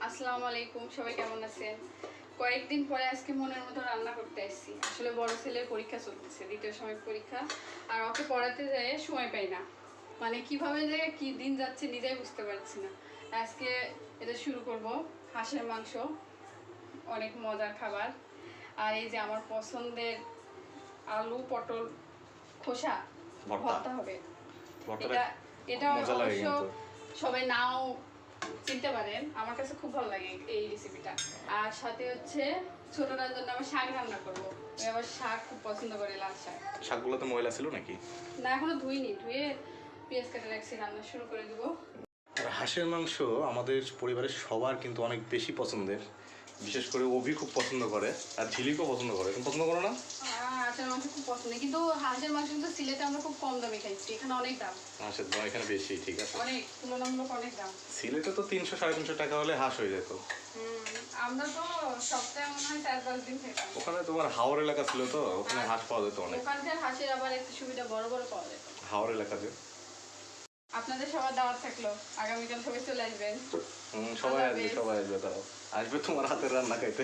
আসসালামু আলাইকুম, সবাই কেমন আছেন? কয়েকদিন পরে আজকে মনের মতো রান্না করতে আসছি। আসলে বড় ছেলের পরীক্ষা চলতেছে, দ্বিতীয় সময় পরীক্ষা। আর ওকে পড়াতে যেয়ে সময় পাই না, মানে কিভাবে যে কি দিন যাচ্ছে নিজেই বুঝতে পারছি না। আজকে এটা শুরু করব হাঁসের মাংস, অনেক মজার খাবার। আর এই যে আমার পছন্দের আলু পটল খোসা ভর্তা হবে। এটা এটা অবশ্য সবাই নাও চিনতে পারেন, আমার কাছে খুব ভালো লাগে এই রেসিপিটা। আর সাথে হচ্ছে ছোটটার জন্য আমি শাক রান্না করবো। ওই আবার শাক খুব পছন্দ করে, লাল শাক। শাকগুলোতে ময়লা ছিল নাকি? না, এখনো ধুইনি, ধুয়ে পেঁয়াজ কেটে রাখছি, রান্না শুরু করে দিব। আর হাঁসের মাংস আমাদের পরিবারের সবার কিন্তু অনেক বেশি পছন্দের, বিশেষ করে অভি খুব পছন্দ করে আর ঝিলিকও পছন্দ করে। তুমি পছন্দ করো না? হাঁসের মাংস খুব পছন্দ, কিন্তু হাঁসের মাংস কিন্তু সিলেটে আমরা খুব কম দামে খাইছি, এখানে অনেক দাম। হাঁসের দাম এখানে বেশি, ঠিক আছে, অনেক তুলনামূলক অনেক দাম। সিলেটে তো 300-350 টাকা হলে হাঁস হয়ে যেত। আমরা তো সপ্তাহে মনে হয় 4-5 দিন খেতাম। ওখানে তোমার হাওর এলাকা ছিল তো, ওখানে হাঁস পাওয়া যেত অনেক। ওখানকার হাঁসের আবার একটা সুবিধা, বড় বড় পাওয়া যেত হাওর এলাকাতে। আপনাদের সবার দাওয়াত থাকলো, আগামীকাল সবাই চলে আসবেন। সবাই আসবে, সবাই আসবে, তাও আসবে তোমার হাতের রান্না খাইতে।